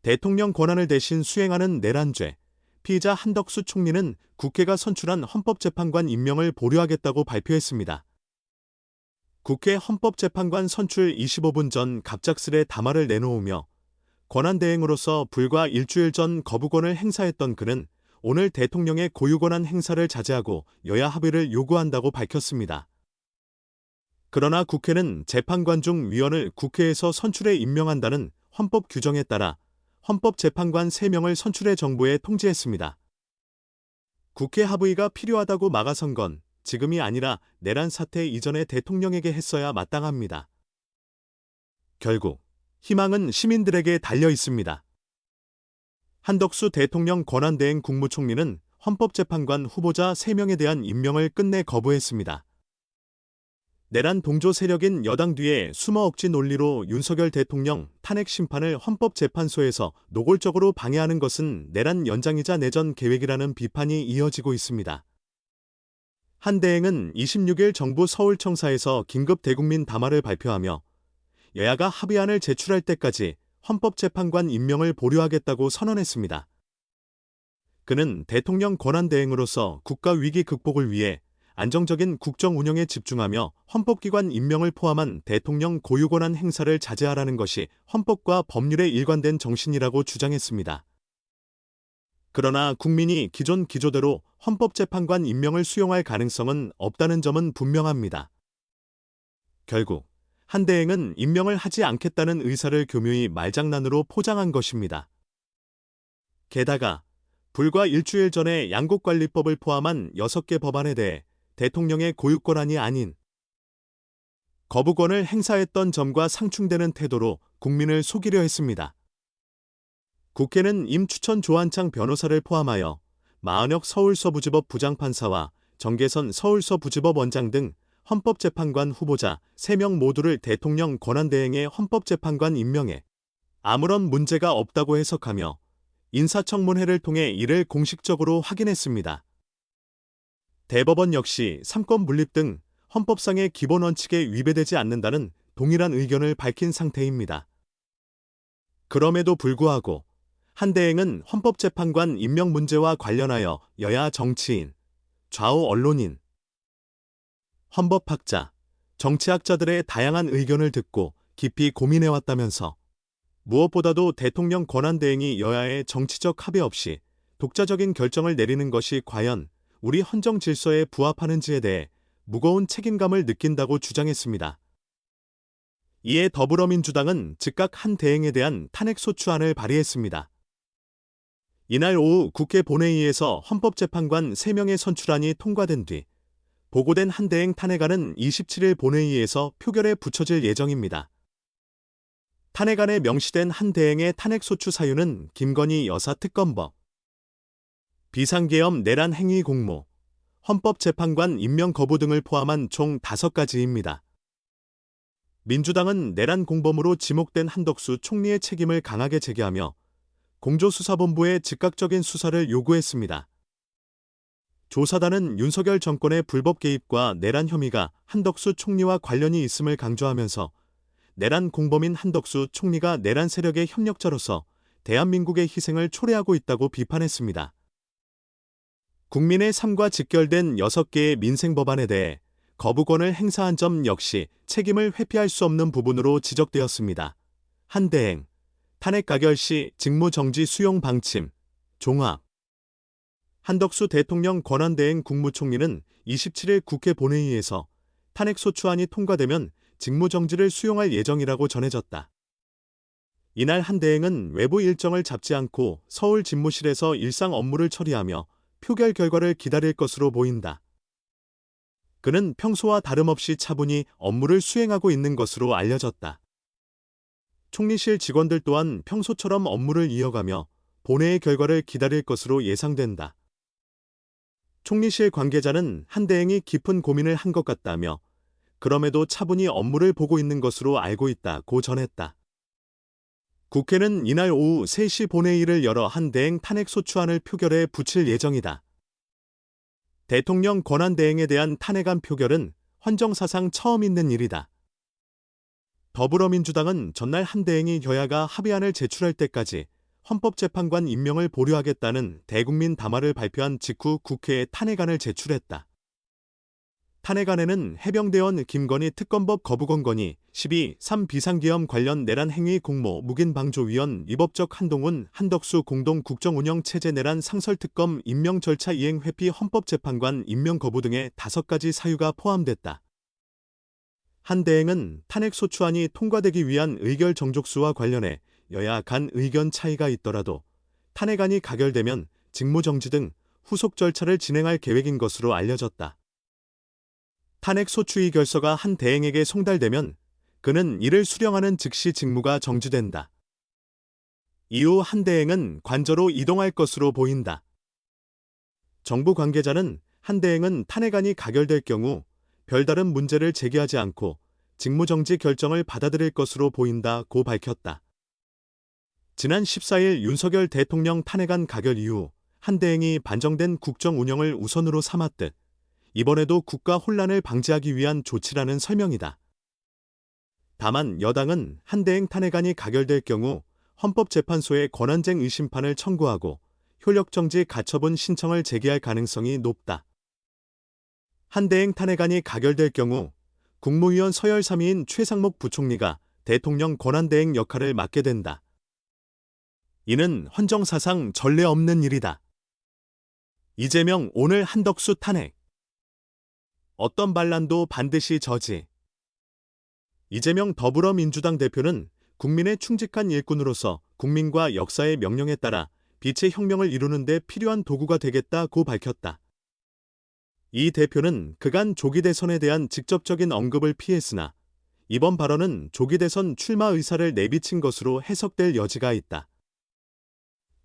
대통령 권한을 대신 수행하는 내란죄, 피의자 한덕수 총리는 국회가 선출한 헌법재판관 임명을 보류하겠다고 발표했습니다. 국회 헌법재판관 선출 25분 전 갑작스레 담화를 내놓으며 권한대행으로서 불과 일주일 전 거부권을 행사했던 그는 오늘 대통령의 고유권한 행사를 자제하고 여야 합의를 요구한다고 밝혔습니다. 그러나 국회는 재판관 중 위원을 국회에서 선출해 임명한다는 헌법 규정에 따라 헌법재판관 3명을 선출해 정부에 통지했습니다. 국회 합의가 필요하다고 막아선 건 지금이 아니라 내란 사태 이전에 대통령에게 했어야 마땅합니다. 결국 희망은 시민들에게 달려 있습니다. 한덕수 대통령 권한대행 국무총리는 헌법재판관 후보자 3명에 대한 임명을 끝내 거부했습니다. 내란 동조 세력인 여당 뒤에 숨어 억지 논리로 윤석열 대통령 탄핵 심판을 헌법재판소에서 노골적으로 방해하는 것은 내란 연장이자 내전 계획이라는 비판이 이어지고 있습니다. 한 대행은 26일 정부 서울청사에서 긴급 대국민 담화를 발표하며 여야가 합의안을 제출할 때까지 헌법재판관 임명을 보류하겠다고 선언했습니다. 그는 대통령 권한대행으로서 국가 위기 극복을 위해 안정적인 국정 운영에 집중하며 헌법기관 임명을 포함한 대통령 고유권한 행사를 자제하라는 것이 헌법과 법률에 일관된 정신이라고 주장했습니다. 그러나 국민이 기존 기조대로 헌법재판관 임명을 수용할 가능성은 없다는 점은 분명합니다. 결국 한 대행은 임명을 하지 않겠다는 의사를 교묘히 말장난으로 포장한 것입니다. 게다가 불과 일주일 전에 양곡관리법을 포함한 6개 법안에 대해 대통령의 고유권한이 아닌 거부권을 행사했던 점과 상충되는 태도로 국민을 속이려 했습니다. 국회는 임추천 조한창 변호사를 포함하여 마은혁 서울서부지법 부장판사와 정계선 서울서부지법 원장 등 헌법재판관 후보자 3명 모두를 대통령 권한대행의 헌법재판관 임명에 아무런 문제가 없다고 해석하며 인사청문회를 통해 이를 공식적으로 확인했습니다. 대법원 역시 삼권 분립 등 헌법상의 기본 원칙에 위배되지 않는다는 동일한 의견을 밝힌 상태입니다. 그럼에도 불구하고 한 대행은 헌법재판관 임명 문제와 관련하여 여야 정치인, 좌우 언론인, 헌법학자, 정치학자들의 다양한 의견을 듣고 깊이 고민해왔다면서 무엇보다도 대통령 권한대행이 여야의 정치적 합의 없이 독자적인 결정을 내리는 것이 과연 우리 헌정 질서에 부합하는지에 대해 무거운 책임감을 느낀다고 주장했습니다. 이에 더불어민주당은 즉각 한 대행에 대한 탄핵소추안을 발의했습니다. 이날 오후 국회 본회의에서 헌법재판관 3명의 선출안이 통과된 뒤 보고된 한 대행 탄핵안은 27일 본회의에서 표결에 붙여질 예정입니다. 탄핵안에 명시된 한 대행의 탄핵소추 사유는 김건희 여사 특검법, 비상계엄 내란 행위 공모, 헌법재판관 임명 거부 등을 포함한 총 5가지입니다. 민주당은 내란 공범으로 지목된 한덕수 총리의 책임을 강하게 제기하며 공조수사본부의 즉각적인 수사를 요구했습니다. 조사단은 윤석열 정권의 불법 개입과 내란 혐의가 한덕수 총리와 관련이 있음을 강조하면서 내란 공범인 한덕수 총리가 내란 세력의 협력자로서 대한민국의 희생을 초래하고 있다고 비판했습니다. 국민의 삶과 직결된 6개의 민생법안에 대해 거부권을 행사한 점 역시 책임을 회피할 수 없는 부분으로 지적되었습니다. 한 대행, 탄핵 가결 시 직무정지 수용 방침, 종합. 한덕수 대통령 권한대행 국무총리는 27일 국회 본회의에서 탄핵소추안이 통과되면 직무정지를 수용할 예정이라고 전해졌다. 이날 한 대행은 외부 일정을 잡지 않고 서울 집무실에서 일상 업무를 처리하며 표결 결과를 기다릴 것으로 보인다. 그는 평소와 다름없이 차분히 업무를 수행하고 있는 것으로 알려졌다. 총리실 직원들 또한 평소처럼 업무를 이어가며 본회의 결과를 기다릴 것으로 예상된다. 총리실 관계자는 한 대행이 깊은 고민을 한 것 같다며 그럼에도 차분히 업무를 보고 있는 것으로 알고 있다고 전했다. 국회는 이날 오후 3시 본회의를 열어 한 대행 탄핵소추안을 표결에 붙일 예정이다. 대통령 권한대행에 대한 탄핵안 표결은 헌정사상 처음 있는 일이다. 더불어민주당은 전날 한 대행이 여야가 합의안을 제출할 때까지 헌법재판관 임명을 보류하겠다는 대국민 담화를 발표한 직후 국회에 탄핵안을 제출했다. 탄핵안에는 해병대원 김건희 특검법 거부권 건의, 12.3 비상계엄 관련 내란 행위 공모 묵인 방조 위헌 위법적 한동훈, 한덕수 공동 국정운영체제 내란 상설특검 임명 절차 이행 회피 헌법재판관 임명 거부 등의 5가지 사유가 포함됐다. 한 대행은 탄핵 소추안이 통과되기 위한 의결 정족수와 관련해 여야 간 의견 차이가 있더라도 탄핵안이 가결되면 직무정지 등 후속 절차를 진행할 계획인 것으로 알려졌다. 탄핵 소추의 결서가 한 대행에게 송달되면 그는 이를 수령하는 즉시 직무가 정지된다. 이후 한 대행은 관저로 이동할 것으로 보인다. 정부 관계자는 한 대행은 탄핵안이 가결될 경우 별다른 문제를 제기하지 않고 직무정지 결정을 받아들일 것으로 보인다고 밝혔다. 지난 14일 윤석열 대통령 탄핵안 가결 이후 한 대행이 반정된 국정 운영을 우선으로 삼았듯 이번에도 국가 혼란을 방지하기 위한 조치라는 설명이다. 다만 여당은 한 대행 탄핵안이 가결될 경우 헌법재판소에 권한쟁 의심판을 청구하고 효력정지 가처분 신청을 제기할 가능성이 높다. 한 대행 탄핵안이 가결될 경우 국무위원 서열 3위인 최상목 부총리가 대통령 권한대행 역할을 맡게 된다. 이는 헌정사상 전례 없는 일이다. 이재명 오늘 한덕수 탄핵. 어떤 반란도 반드시 저지. 이재명 더불어민주당 대표는 국민의 충직한 일꾼으로서 국민과 역사의 명령에 따라 빛의 혁명을 이루는 데 필요한 도구가 되겠다고 밝혔다. 이 대표는 그간 조기 대선에 대한 직접적인 언급을 피했으나 이번 발언은 조기 대선 출마 의사를 내비친 것으로 해석될 여지가 있다.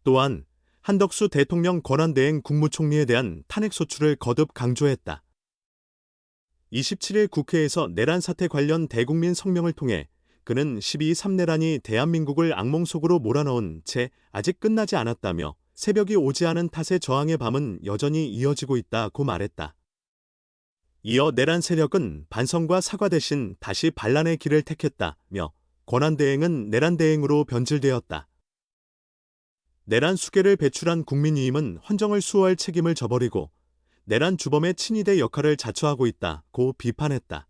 또한 한덕수 대통령 권한대행 국무총리에 대한 탄핵 소추를 거듭 강조했다. 27일 국회에서 내란 사태 관련 대국민 성명을 통해 그는 12.3 내란이 대한민국을 악몽 속으로 몰아넣은 채 아직 끝나지 않았다며 새벽이 오지 않은 탓에 저항의 밤은 여전히 이어지고 있다고 말했다. 이어 내란 세력은 반성과 사과 대신 다시 반란의 길을 택했다며 권한대행은 내란대행으로 변질되었다. 내란 수괴를 배출한 국민위임은 헌정을 수호할 책임을 져버리고 내란 주범의 친위대 역할을 자처하고 있다고 비판했다.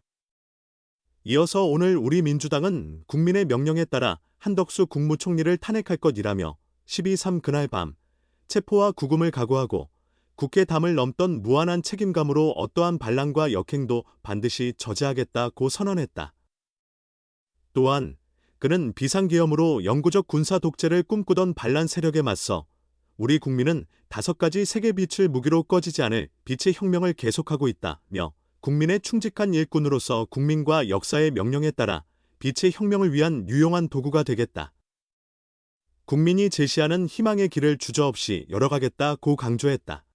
이어서 오늘 우리 민주당은 국민의 명령에 따라 한덕수 국무총리를 탄핵할 것이라며 12.3 그날 밤 체포와 구금을 각오하고 국회 담을 넘던 무한한 책임감으로 어떠한 반란과 역행도 반드시 저지하겠다고 선언했다. 또한 그는 비상계엄으로 영구적 군사 독재를 꿈꾸던 반란 세력에 맞서 우리 국민은 5가지 세계 빛을 무기로 꺼지지 않을 빛의 혁명을 계속하고 있다며 국민의 충직한 일꾼으로서 국민과 역사의 명령에 따라 빛의 혁명을 위한 유용한 도구가 되겠다. 국민이 제시하는 희망의 길을 주저없이 열어가겠다고 강조했다.